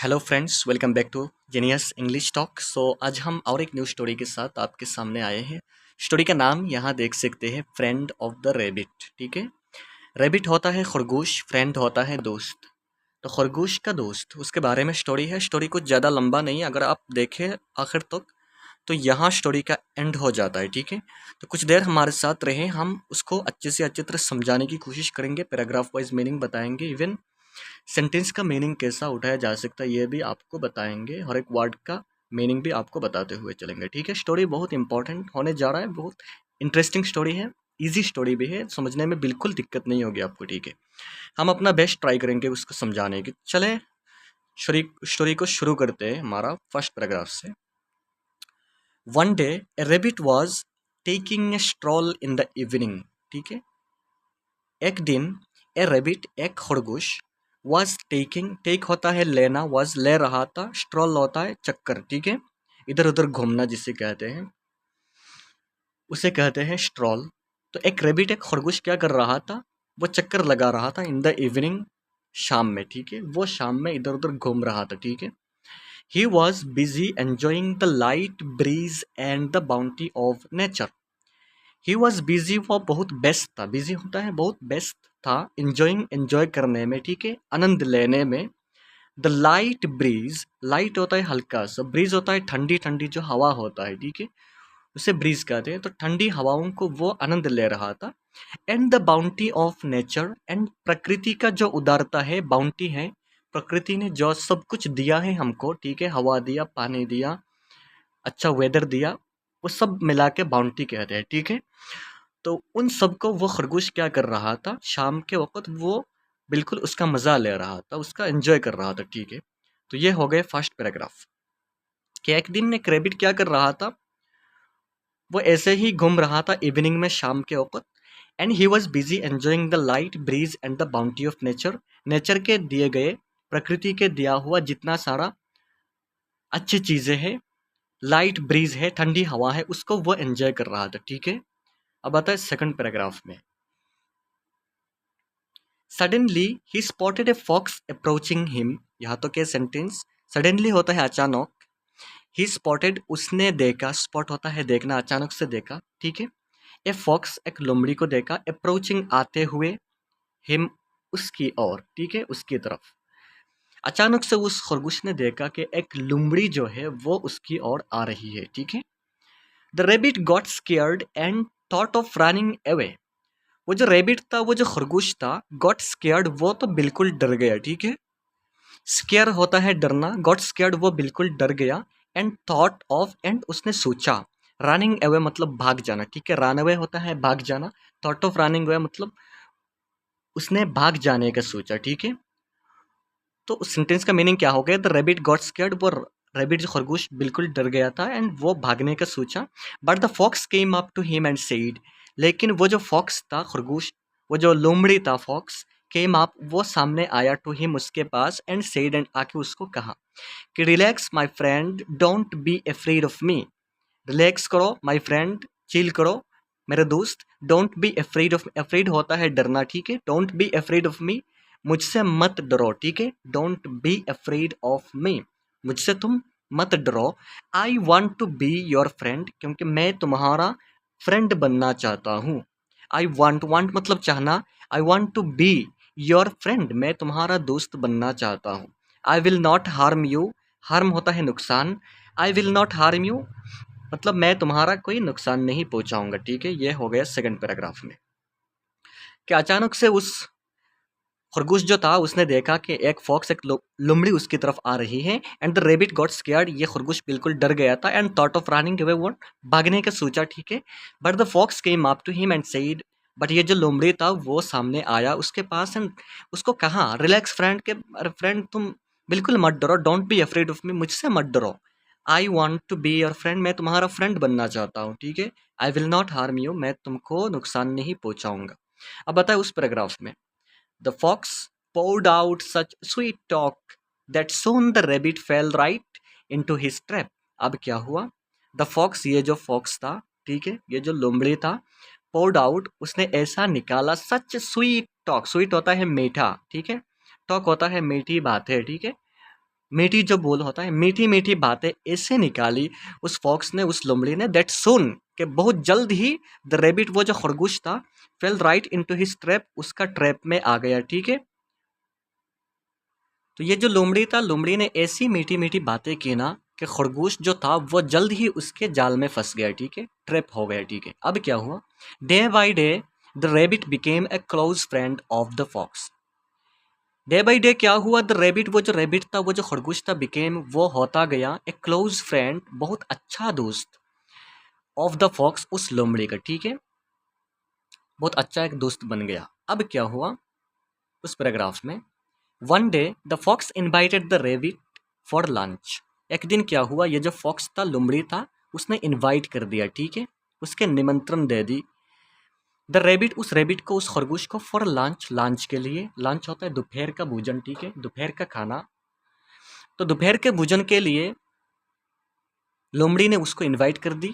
Hello friends, welcome back to Genius English Talk. आज हम और एक न्यू स्टोरी के साथ आपके सामने आए हैं। स्टोरी का नाम यहाँ देख सकते हैं, फ्रेंड ऑफ द रैबिट। ठीक है, रैबिट होता है खरगोश, फ्रेंड होता है दोस्त। तो खरगोश का दोस्त, उसके बारे में स्टोरी है। स्टोरी कुछ ज़्यादा लंबा नहीं, अगर आप देखें आखिर तक तो यहाँ स्टोरी का एंड हो जाता है। ठीक है, तो कुछ देर हमारे साथ रहें, हम उसको अच्छे से अच्छी तरह समझाने की कोशिश करेंगे, पैराग्राफ वाइज मीनिंग बताएंगे, इवन सेंटेंस का मीनिंग कैसा उठाया जा सकता है ये भी आपको बताएंगे, हर एक वर्ड का मीनिंग भी आपको बताते हुए चलेंगे। ठीक है, स्टोरी बहुत इंपॉर्टेंट होने जा रहा है, बहुत इंटरेस्टिंग स्टोरी है, इजी स्टोरी भी है, समझने में बिल्कुल दिक्कत नहीं होगी आपको। ठीक है, हम अपना बेस्ट ट्राई करेंगे उसको समझाने की। चले स्टोरी को शुरू करते हैं हमारा फर्स्ट पैराग्राफ से। One day A rebate was taking a stroll in the evening. ठीक है, एक दिन ए रेबिट, एक खरगोश, वॉज टेकिंग, टेक होता है लेना, वॉज ले रहा था, स्ट्रॉल होता है चक्कर। ठीक है, इधर उधर घूमना जिसे कहते हैं, उसे कहते हैं स्ट्रॉल। तो एक रेबिट, एक खरगोश क्या कर रहा था, वो चक्कर लगा रहा था इन द इवनिंग, शाम में। ठीक है, वो शाम में इधर उधर घूम रहा था। ठीक है, he was busy enjoying the light breeze and the bounty of nature. He was busy, वो बहुत व्यस्त था, बिजी होता है बहुत व्यस्त था, इंजॉइंग, एंजॉय करने में। ठीक है, आनंद लेने में। द लाइट ब्रीज, लाइट होता है हल्का सा, ब्रीज होता है ठंडी ठंडी जो हवा होता है। ठीक है, उसे ब्रीज कहते हैं। तो ठंडी हवाओं को वो आनंद ले रहा था। And the bounty of nature, and प्रकृति का जो उदारता है, बाउंटी है, प्रकृति ने जो सब कुछ दिया है हमको। ठीक है, हवा दिया, पानी दिया, अच्छा वेदर दिया, वो सब मिला के बाउंटी कहते हैं। ठीक है, तो उन सबको वो खरगोश क्या कर रहा था, शाम के वक़्त वो बिल्कुल उसका मज़ा ले रहा था, उसका एन्जॉय कर रहा था। ठीक है, तो ये हो गए फर्स्ट पैराग्राफ कि एक दिन एक रैबिट क्या कर रहा था, वो ऐसे ही घूम रहा था इवनिंग में, शाम के वक़्त। And he was busy enjoying the light breeze and the bounty of nature, nature के दिए गए, प्रकृति के दिया हुआ जितना सारा अच्छी चीज़ें हैं, लाइट ब्रीज है, ठंडी हवा है, उसको वो एन्जॉय कर रहा था। ठीक है, अब आता है सेकंड पैराग्राफ में। Suddenly he spotted a fox approaching him. यहाँ तो क्या सेंटेंस, सडनली होता है अचानक, ही स्पॉटेड उसने देखा, स्पॉट होता है देखना, अचानक से देखा। ठीक है, ए फॉक्स एक लोमड़ी को देखा, अप्रोचिंग आते हुए, हिम उसकी ओर। ठीक है, उसकी तरफ। अचानक से उस खरगोश ने देखा कि एक लोमड़ी जो है वो उसकी ओर आ रही है। ठीक है, the rabbit got scared and thought of running away. वो जो रेबिट था, वो जो खरगोश था, गॉट स्केयर्ड, वो तो बिल्कुल डर गया। ठीक है, स्केयर होता है डरना, गॉट स्केयर्ड वो बिल्कुल डर गया। एंड थॉट ऑफ, एंड उसने सोचा, रनिंग अवे मतलब भाग जाना। ठीक है, रन अवे होता है भाग जाना, थॉट ऑफ रनिंग अवे मतलब उसने भाग जाने का सोचा। ठीक है, तो उस सेंटेंस का मीनिंग क्या हो गया, द रेबिट गॉट स्केयर्ड, वो रेबिट जो खरगोश बिल्कुल डर गया था एंड वो भागने का सोचा। But the fox came up to him and said, लेकिन वो जो फॉक्स था, खरगोश, वो जो लोमड़ी था फॉक्स, केम अप वो सामने आया, टू हिम उसके पास, एंड सेड एंड आके उसको कहा कि relax my friend, don't be afraid of me. Relax करो माई फ्रेंड, चिल करो मेरे दोस्त, don't be afraid of, afraid होता है डरना। ठीक है, don't be afraid of me, मुझसे मत डरो। ठीक है, don't be afraid of me, मुझसे तुम मत डरो। I want to be your friend, क्योंकि मैं तुम्हारा फ्रेंड बनना चाहता हूँ। आई वॉन्ट, वॉन्ट मतलब चाहना, I want to be your friend, मैं तुम्हारा दोस्त बनना चाहता हूँ। I will not harm you, harm होता है नुकसान, I will not harm you मतलब मैं तुम्हारा कोई नुकसान नहीं पहुंचाऊंगा। ठीक है, ये हो गया सेकंड पैराग्राफ में कि अचानक से उस खरगोश जो था उसने देखा कि एक फॉक्स, एक लोमड़ी उसकी तरफ आ रही है। And the rabbit got scared, ये खरगोश बिल्कुल डर गया था। And thought of running away, वो भागने का सोचा। ठीक है, but the fox came up to him and said, but ये जो लोमड़ी था वो सामने आया उसके पास एंड उसको कहा, रिलैक्स फ्रेंड, के अरे फ्रेंड तुम बिल्कुल मत डरो, don't be afraid of me, मुझसे मत डरो। I want to be your friend, मैं तुम्हारा फ्रेंड बनना चाहता हूँ। ठीक है, I will not harm you, मैं तुमको नुकसान नहीं पहुंचाऊंगा। अब बताए उस पैराग्राफ में, the fox poured out such sweet talk that soon the rabbit fell right into his trap। अब क्या हुआ, द फॉक्स, ये जो फॉक्स था, ठीक है, ये जो लोमड़ी था, poured out उसने ऐसा निकाला, सच स्वीट टॉक, स्वीट होता है मीठा। ठीक है, टॉक होता है मीठी बात है। ठीक है, मीठी जो बोल होता है, मीठी मीठी बातें ऐसे निकाली उस फॉक्स ने, उस लोमड़ी ने, दैट सुन कि बहुत जल्द ही द रेबिट, वो जो खरगोश था, fail right into his trap, उसका ट्रैप में आ गया। ठीक है, तो ये जो लोमड़ी था, लोमड़ी ने ऐसी मीठी मीठी बातें की ना कि खरगोश जो था वो जल्द ही उसके जाल में फंस गया। ठीक है, ट्रैप हो गया। ठीक है, अब क्या हुआ, day by day the rabbit became a close friend of the fox. Day by day क्या हुआ, द रेबिट, वो जो रेबिट था, वो जो खरगोश था, बिकेम, वो होता गया ए क्लोज फ्रेंड, बहुत अच्छा दोस्त, ऑफ द फॉक्स, उस लोमड़ी का। ठीक है, बहुत अच्छा एक दोस्त बन गया। अब क्या हुआ उस पैराग्राफ में, one day the fox invited the rabbit for lunch. एक दिन क्या हुआ, ये जो फॉक्स था, लोमड़ी था, उसने इनवाइट कर दिया। ठीक है, उसके निमंत्रण दे दी द रेबिट, उस रेबिट को, उस खरगोश को, फॉर लंच, लंच के लिए। लंच होता है दोपहर का भोजन। ठीक है, दोपहर का खाना। तो दोपहर के भोजन के लिए लोमड़ी ने उसको इनवाइट कर दी।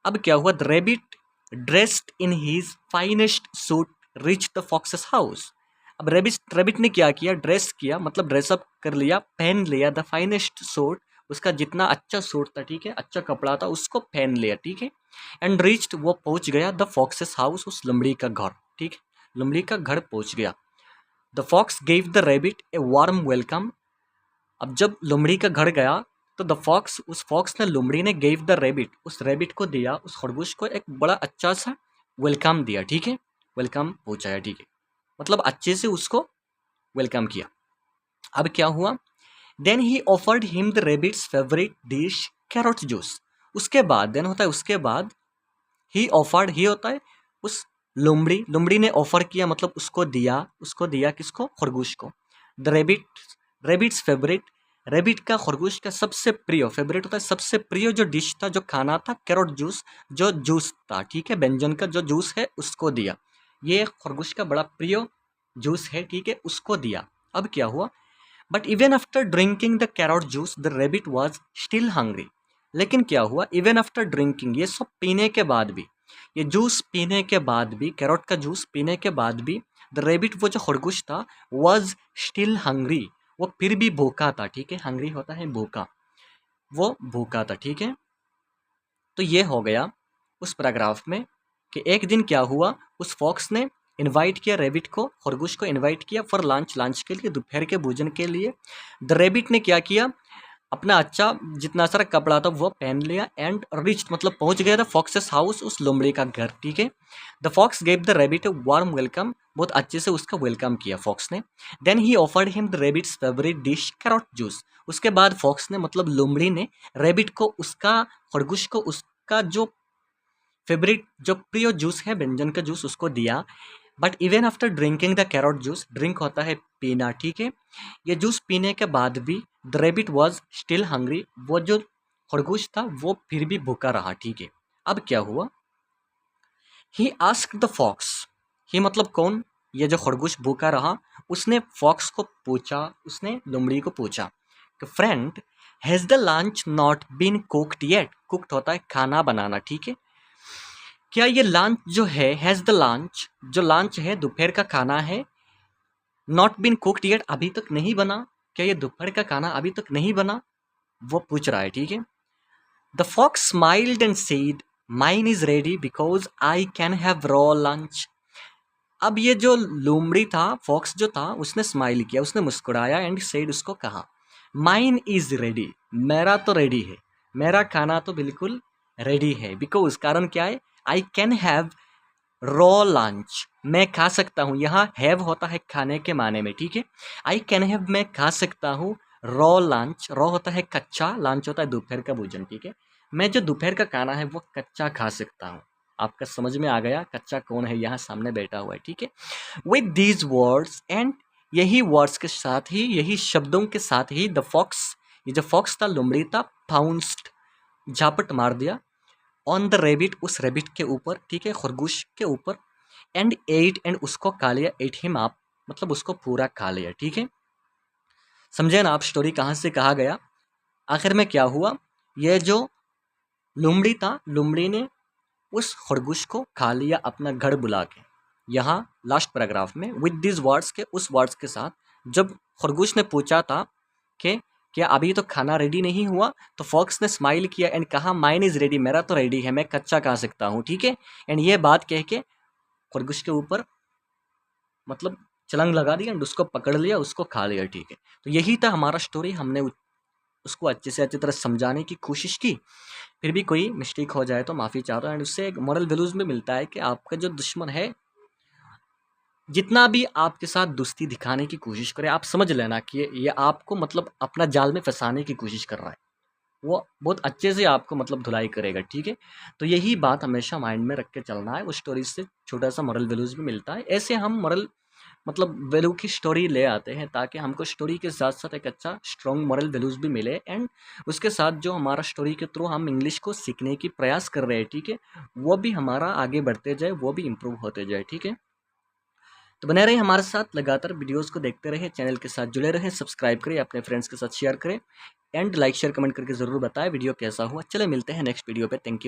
अब क्या हुआ, the rabbit dressed in his finest suit reached the fox's house. अब रेबिट रेबिट ने क्या किया, ड्रेस किया, मतलब ड्रेसअप कर लिया, पहन लिया, द फाइनेस्ट सूट, उसका जितना अच्छा सूट था, ठीक है, अच्छा कपड़ा था, उसको पहन लिया। ठीक है, एंड रीच्ड, वो पहुंच गया, द फॉक्सेस हाउस, उस लोमड़ी का घर। ठीक है, लोमड़ी का घर पहुंच गया। The fox gave the rabbit a warm welcome. अब जब लोमड़ी का घर गया तो द फॉक्स, उस फॉक्स ने, लोमड़ी ने, गेव द रेबिट, उस रेबिट को दिया, उस खरगोश को एक बड़ा अच्छा सा वेलकम दिया। ठीक है, वेलकम पहुंचाया। ठीक है, मतलब अच्छे से उसको वेलकम किया। अब क्या हुआ, then he offered him the rabbit's favourite dish, carrot juice. उसके बाद, देन होता है उसके बाद, ही ऑफर्ड, ही होता है उस लोमड़ी, लोमड़ी ने ऑफर किया, मतलब उसको दिया, उसको दिया किसको, खरगोश को, the rebate, rabbits favourite, rebate का, खरगोश का सबसे प्रिय, फेवरेट होता है सबसे प्रिय जो डिश था, जो खाना था, कैरोट जूस, जो जूस था। ठीक है, व्यंजन का जो जूस है उसको दिया। ये खरगोश का बड़ा प्रिय जूस है। ठीक है, उसको दिया। अब क्या हुआ, but even after drinking the carrot juice the rebate was still hungry. लेकिन क्या हुआ, इवन आफ्टर ड्रिंकिंग, ये सब पीने के बाद भी, ये जूस पीने के बाद भी, कैरोट का जूस पीने के बाद भी, द रेबिट, वो जो खरगोश था, वॉज स्टिल हंग्री, वो फिर भी भूखा था। ठीक है, हंग्री होता है भूखा, वो भूखा था। ठीक है, तो ये हो गया उस पैराग्राफ में कि एक दिन क्या हुआ, उस फॉक्स ने इनवाइट किया रेबिट को, खरगोश को इनवाइट किया फॉर लंच, लंच के लिए, दोपहर के भोजन के लिए। द रेबिट ने क्या किया, अपना अच्छा जितना सारा कपड़ा था वो पहन लिया, एंड रिच, मतलब पहुंच गया द फॉक्सेस हाउस, उस लोमड़ी का घर। ठीक है, the fox gave the rabbit a warm welcome, बहुत अच्छे से उसका वेलकम किया फॉक्स ने। Then he offered him the rabbit's favourite dish, carrot juice. उसके बाद फॉक्स ने, मतलब लोमड़ी ने, रेबिट को, उसका, खरगोश को, उसका जो फेवरेट, जो प्रिय जूस है, व्यंजन का जूस, उसको दिया। But even after drinking the carrot juice, drink होता है पीना। ठीक है, ये जूस पीने के बाद भी the rebate was still hungry, वो जो खरगोश था वो फिर भी भूखा रहा। ठीक है, अब क्या हुआ, ही आस्क्ड द फॉक्स, ही मतलब कौन, ये जो खरगोश भूखा रहा, उसने फॉक्स को पूछा, उसने लोमड़ी को पूछा कि friend, has the lunch not been cooked yet. Cooked होता है खाना बनाना। ठीक है, क्या ये लंच जो है, हैज द लंच, जो लंच है, दोपहर का खाना है, नॉट बीन कुक्ड येट, अभी तक नहीं बना, क्या ये दोपहर का खाना अभी तक नहीं बना, वो पूछ रहा है। ठीक है, the fox smiled and said mine is ready because I can have raw lunch. अब ये जो लोमड़ी था, फॉक्स जो था, उसने स्माइल किया, उसने मुस्कुराया, एंड सेड, उसको कहा, माइन इज रेडी, मेरा तो रेडी है, मेरा खाना तो बिल्कुल रेडी है, बिकॉज, कारण क्या है, आई कैन हैव रॉ लंच, मैं खा सकता हूँ, यहाँ हैव होता है खाने के माने में। ठीक है, आई कैन हैव, मैं खा सकता हूँ, रॉ लंच, रॉ होता है कच्चा, लंच होता है दोपहर का भोजन। ठीक है, मैं जो दोपहर का खाना है वो कच्चा खा सकता हूँ। आपका समझ में आ गया कच्चा कौन है, यहाँ सामने बैठा हुआ है। ठीक है, विद दीज वर्ड्स, एंड यही वर्ड्स के साथ ही, यही शब्दों के साथ ही, द फॉक्स, ये जो फॉक्स था, लोमड़ी था, पाउंस्ड, झापट मार दिया, ऑन द रेबिट, उस रेबिट के ऊपर। ठीक है, खरगोश के ऊपर, एंड एट, एंड उसको खा लिया, एट हिम आप, मतलब उसको पूरा खा लिया। ठीक है, समझे ना आप स्टोरी कहाँ से कहा गया, आखिर में क्या हुआ, ये जो लोमड़ी था, लोमड़ी ने उस खरगोश को खा लिया अपना घर बुला के। यहाँ लास्ट पैराग्राफ में, विद दिस वर्ड्स के, उस वर्ड्स के साथ, जब खरगोश ने पूछा था कि कि अभी तो खाना रेडी नहीं हुआ, तो फॉक्स ने स्माइल किया एंड कहा माइन इज़ रेडी, मेरा तो रेडी है, मैं कच्चा खा सकता हूँ, ठीक है। एंड ये बात कह के खरगोश के ऊपर मतलब छलांग लगा दी एंड उसको पकड़ लिया, उसको खा लिया, ठीक है। तो यही था हमारा स्टोरी, हमने उसको अच्छे से अच्छी तरह समझाने की कोशिश की। फिर भी कोई मिस्टेक हो जाए तो माफ़ी चाहता हूँ एंड उससे एक मॉरल वैल्यूज़ में मिलता है कि आपका जो दुश्मन है, जितना भी आपके साथ दोस्ती दिखाने की कोशिश करे, आप समझ लेना कि ये आपको मतलब अपना जाल में फँसाने की कोशिश कर रहा है। वो बहुत अच्छे से आपको मतलब धुलाई करेगा, ठीक है। तो यही बात हमेशा माइंड में रख के चलना है, उस स्टोरी से छोटा-सा मॉरल वैल्यूज़ भी मिलता है। ऐसे हम मॉरल मतलब वैल्यू की स्टोरी ले आते हैं ताकि हमको स्टोरी के साथ-साथ एक अच्छा स्ट्रॉन्ग मॉरल वैल्यूज़ भी मिले एंड उसके साथ जो हमारा स्टोरी के थ्रू हम इंग्लिश को सीखने की प्रयास कर रहे हैं, ठीक है, वो भी हमारा आगे बढ़ते जाए, वो भी इम्प्रूव होते जाए, ठीक है। तो बने रहिए हमारे साथ, लगातार वीडियोज़ को देखते रहें, चैनल के साथ जुड़े रहें, सब्सक्राइब करें, अपने फ्रेंड्स के साथ शेयर करें एंड लाइक शेयर कमेंट करके ज़रूर बताएं वीडियो कैसा हुआ। चलिए मिलते हैं नेक्स्ट वीडियो पे, थैंक यू।